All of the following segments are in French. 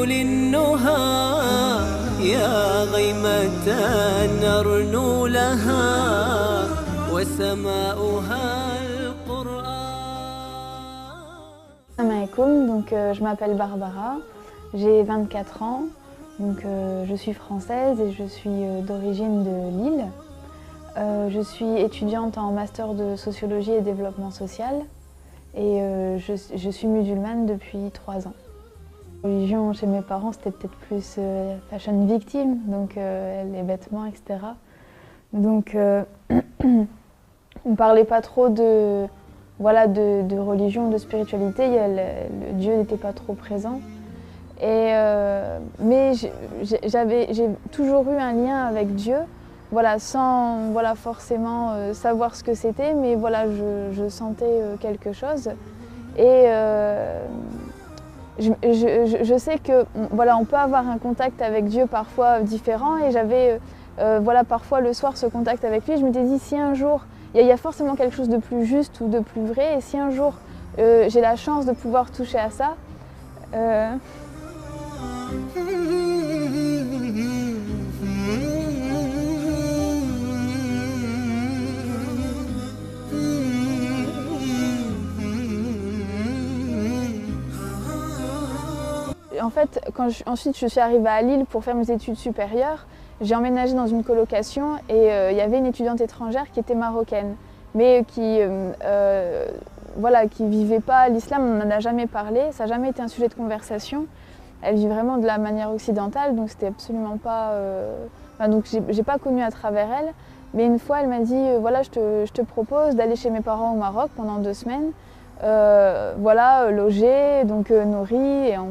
للنهى يا غيمة نرنو لها وسماؤها القرآن. Salam alaikum, donc je m'appelle Barbara, j'ai 24 ans, donc je suis française et je suis d'origine de Lille. Je suis étudiante en master de sociologie et développement social et je suis musulmane depuis 3 ans. La religion chez mes parents c'était peut-être plus fashion victime, donc les vêtements, etc. Donc on ne parlait pas trop de religion, de spiritualité, le Dieu n'était pas trop présent. Mais j'ai toujours eu un lien avec Dieu, sans forcément savoir ce que c'était, mais je sentais quelque chose. Et je sais que on peut avoir un contact avec Dieu parfois différent, et j'avais parfois le soir ce contact avec lui. Je m'étais dit, si un jour il y a forcément quelque chose de plus juste ou de plus vrai, et si un jour j'ai la chance de pouvoir toucher à ça, en fait, ensuite je suis arrivée à Lille pour faire mes études supérieures, j'ai emménagé dans une colocation et il y avait une étudiante étrangère qui était marocaine, mais qui vivait pas l'islam, on n'en a jamais parlé, ça n'a jamais été un sujet de conversation. Elle vit vraiment de la manière occidentale, donc c'était absolument pas... donc j'ai pas connu à travers elle, mais une fois elle m'a dit je te propose d'aller chez mes parents au Maroc pendant 2 semaines, loger, donc nourri, et en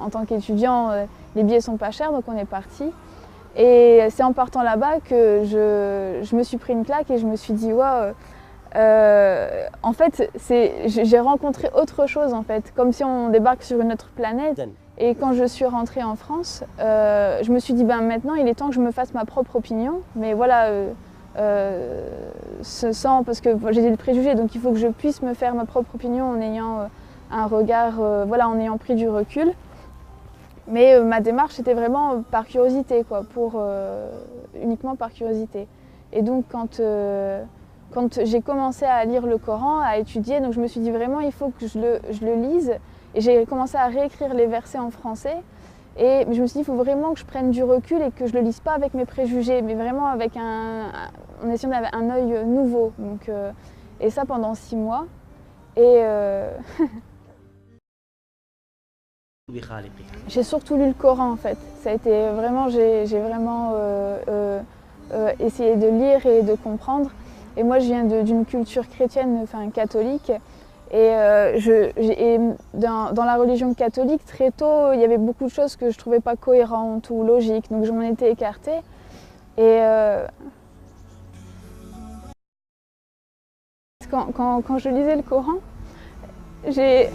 tant qu'étudiant les billets sont pas chers, donc on est parti. Et c'est en partant là-bas que je me suis pris une claque et je me suis dit en fait j'ai rencontré autre chose, en fait, comme si on débarque sur une autre planète. Et quand je suis rentrée en France, je me suis dit maintenant il est temps que je me fasse ma propre opinion, mais parce que j'ai des préjugés, donc il faut que je puisse me faire ma propre opinion en ayant un regard, en ayant pris du recul. Mais ma démarche était vraiment par curiosité, uniquement par curiosité. Et donc quand j'ai commencé à lire le Coran, à étudier, donc je me suis dit vraiment il faut que je le lise. Et j'ai commencé à réécrire les versets en français. Et je me suis dit il faut vraiment que je prenne du recul et que je ne le lise pas avec mes préjugés, mais vraiment en essayant d'avoir un œil nouveau. Donc, et ça pendant 6 mois. Et j'ai surtout lu le Coran, en fait. Ça a été vraiment, j'ai vraiment essayé de lire et de comprendre. Et moi, je viens d'une culture chrétienne, catholique. Et dans la religion catholique, très tôt, il y avait beaucoup de choses que je ne trouvais pas cohérentes ou logiques, donc je m'en étais écartée. Et quand je lisais le Coran, j'ai...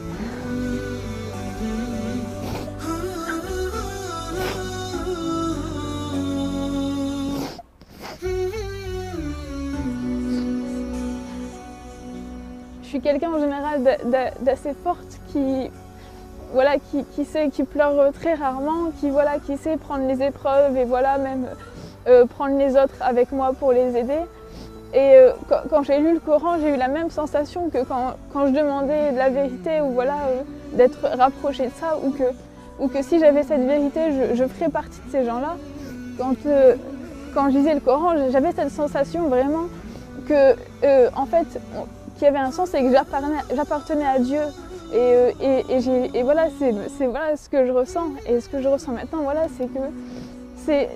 Je suis quelqu'un en général d'assez forte qui pleure très rarement, qui sait prendre les épreuves et même prendre les autres avec moi pour les aider. Et quand j'ai lu le Coran, j'ai eu la même sensation que quand je demandais de la vérité ou d'être rapprochée de ça, ou que si j'avais cette vérité, je ferais partie de ces gens-là. Quand je lisais le Coran, j'avais cette sensation vraiment que en fait, qu'il y avait un sens et que j'appartenais à Dieu. Et c'est ce que je ressens. Et ce que je ressens maintenant, c'est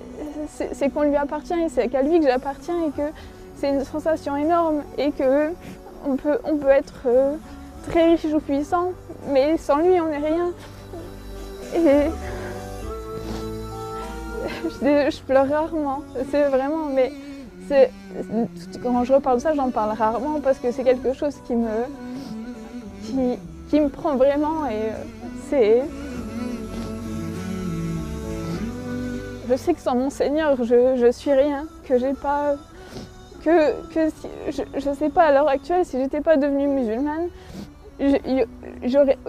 qu'on lui appartient et c'est qu'à lui que j'appartiens, et que c'est une sensation énorme, et qu'on peut être très riche ou puissant, mais sans lui on n'est rien. Et je pleure rarement, c'est vraiment, mais quand je reparle de ça, j'en parle rarement parce que c'est quelque chose qui me prend vraiment, et je sais que sans mon Seigneur, je suis rien, que j'ai pas... je sais pas, à l'heure actuelle, si j'étais pas devenue musulmane, il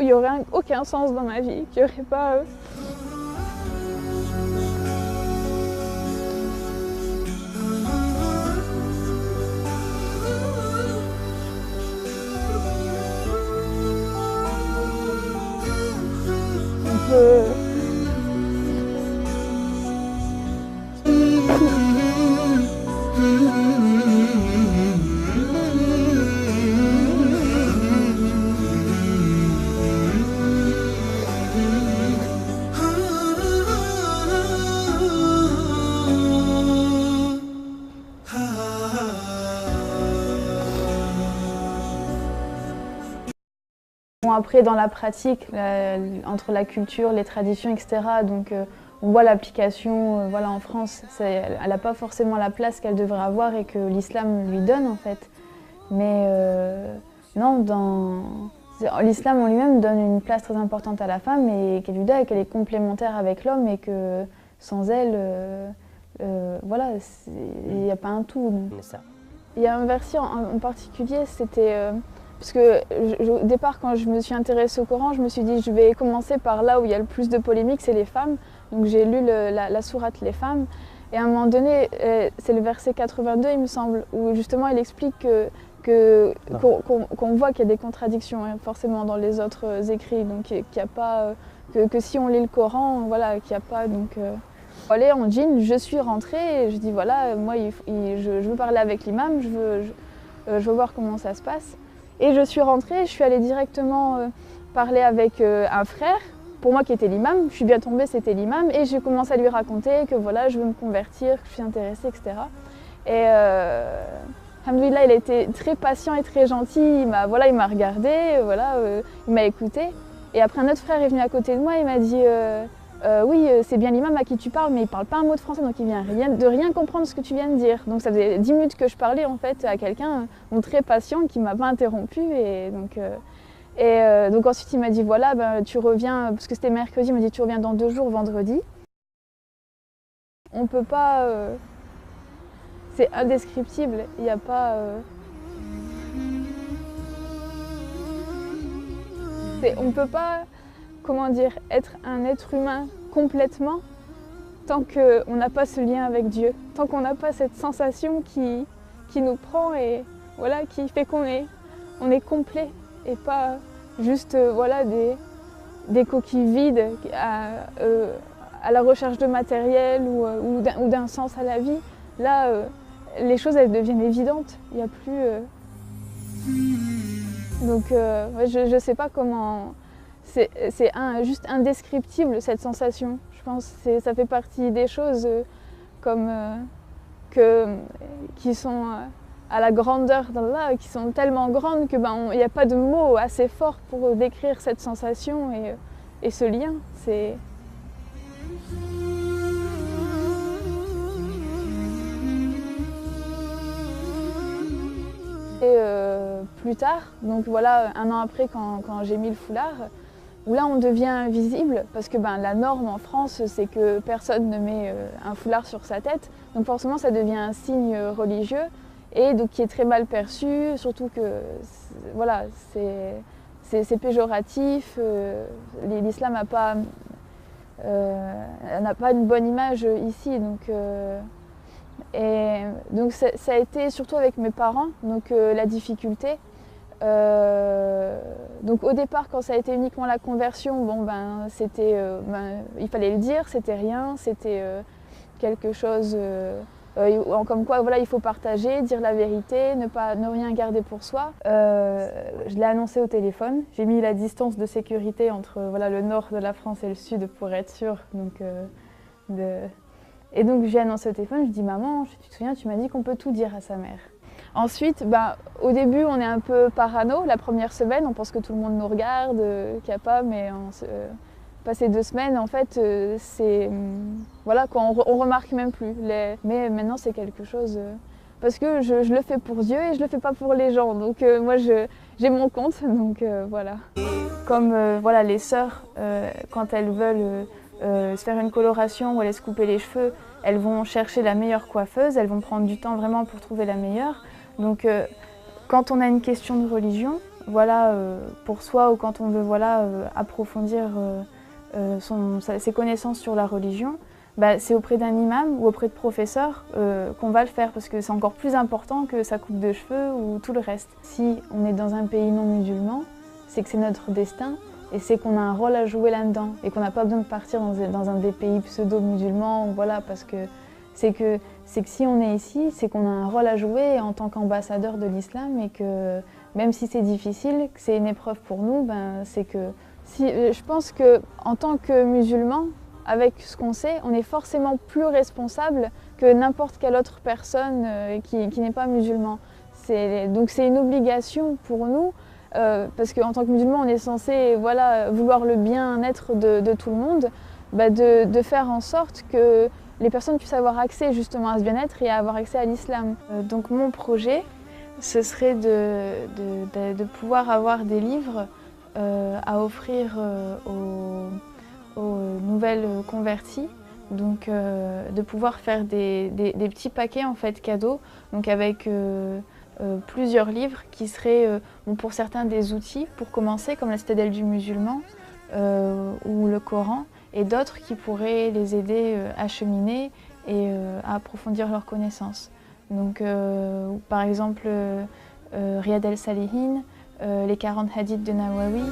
y aurait aucun sens dans ma vie, qu'il y aurait pas... On peut... Bon, après, dans la pratique, entre la culture, les traditions, etc., donc on voit l'application voilà, en France, elle n'a pas forcément la place qu'elle devrait avoir et que l'islam lui donne en fait. Mais non, l'islam en lui-même donne une place très importante à la femme et qu'elle lui donne et qu'elle est complémentaire avec l'homme et que sans elle, voilà, il n'y a pas un tout. Donc. Il y a un verset en particulier, c'était... parce que au départ, quand je me suis intéressée au Coran, je me suis dit je vais commencer par là où il y a le plus de polémiques, c'est les femmes. Donc j'ai lu la sourate Les femmes. Et à un moment donné, c'est le verset 82, il me semble, où justement il explique qu'on voit qu'il y a des contradictions hein, forcément dans les autres écrits. Donc qu'il y a pas, que si on lit le Coran, voilà, qu'il n'y a pas... Donc, allez, en jean, je suis rentrée et je dis voilà, moi je veux parler avec l'imam, je veux voir comment ça se passe. Et je suis rentrée, je suis allée directement parler avec un frère, pour moi qui était l'imam, je suis bien tombée, c'était l'imam, et j'ai commencé à lui raconter que voilà, je veux me convertir, que je suis intéressée, etc. Et alhamdoulilah, il a été très patient et très gentil, il m'a regardé, voilà, il m'a écouté. Et après un autre frère est venu à côté de moi, il m'a dit oui, c'est bien l'imam à qui tu parles, mais il ne parle pas un mot de français, donc il vient de rien comprendre ce que tu viens de dire. Donc ça faisait 10 minutes que je parlais en fait à quelqu'un très patient qui ne m'a pas interrompu. Et donc ensuite il m'a dit voilà, ben, tu reviens, parce que c'était mercredi, il m'a dit tu reviens dans 2 jours, vendredi. On ne peut pas... c'est indescriptible, il n'y a pas... on ne peut pas... comment dire, être un être humain complètement tant qu'on n'a pas ce lien avec Dieu, tant qu'on n'a pas cette sensation qui nous prend et voilà, qui fait qu'on est complet et pas juste voilà, des coquilles vides à la recherche de matériel ou d'un sens à la vie. Là, les choses elles deviennent évidentes, il n'y a plus... Donc je ne sais pas comment... C'est juste indescriptible cette sensation. Je pense que ça fait partie des choses qui sont à la grandeur d'Allah, qui sont tellement grandes qu'il n'y a pas de mots assez forts pour décrire cette sensation et ce lien. Et plus tard, donc voilà, 1 an après quand j'ai mis le foulard, où là on devient invisible parce que la norme en France c'est que personne ne met un foulard sur sa tête, donc forcément ça devient un signe religieux et donc qui est très mal perçu, surtout que voilà, c'est péjoratif, l'islam n'a pas une bonne image ici, donc ça a été surtout avec mes parents, donc la difficulté. Donc au départ, quand ça a été uniquement la conversion, bon c'était, il fallait le dire, c'était rien, c'était quelque chose comme quoi voilà, il faut partager, dire la vérité, ne rien garder pour soi. Je l'ai annoncé au téléphone, j'ai mis la distance de sécurité entre voilà, le nord de la France et le sud pour être sûre. Et donc j'ai annoncé au téléphone, je dis maman, tu te souviens, tu m'as dit qu'on peut tout dire à sa mère. Ensuite, au début, on est un peu parano. La première semaine, on pense que tout le monde nous regarde, qu'il n'y a pas, mais passé 2 semaines, en fait, voilà, on remarque même plus. Mais maintenant, c'est quelque chose... parce que je le fais pour Dieu et je le fais pas pour les gens. Donc moi, j'ai mon compte, donc voilà. Comme voilà, les sœurs, quand elles veulent se faire une coloration ou aller se couper les cheveux, elles vont chercher la meilleure coiffeuse, elles vont prendre du temps vraiment pour trouver la meilleure. Donc quand on a une question de religion, voilà, pour soi ou quand on veut voilà, approfondir ses connaissances sur la religion, c'est auprès d'un imam ou auprès de professeurs qu'on va le faire parce que c'est encore plus important que sa coupe de cheveux ou tout le reste. Si on est dans un pays non musulman, c'est que c'est notre destin et c'est qu'on a un rôle à jouer là-dedans et qu'on n'a pas besoin de partir dans un des pays pseudo-musulmans, voilà, parce que c'est que si on est ici, c'est qu'on a un rôle à jouer en tant qu'ambassadeur de l'islam et que même si c'est difficile, que c'est une épreuve pour nous, c'est que je pense qu'en tant que musulman, avec ce qu'on sait, on est forcément plus responsable que n'importe quelle autre personne qui n'est pas musulman. Donc c'est une obligation pour nous, parce qu'en tant que musulman, on est censé vouloir le bien-être de tout le monde, de faire en sorte que les personnes puissent avoir accès justement à ce bien-être et à avoir accès à l'islam. Donc mon projet, ce serait de pouvoir avoir des livres à offrir aux nouvelles converties, donc de pouvoir faire des petits paquets en fait cadeaux, donc avec plusieurs livres qui seraient pour certains des outils pour commencer comme la Citadelle du musulman ou le Coran, et d'autres qui pourraient les aider à cheminer et à approfondir leurs connaissances. Donc par exemple Riyad el-Salihin, les 40 hadiths de Nawawi.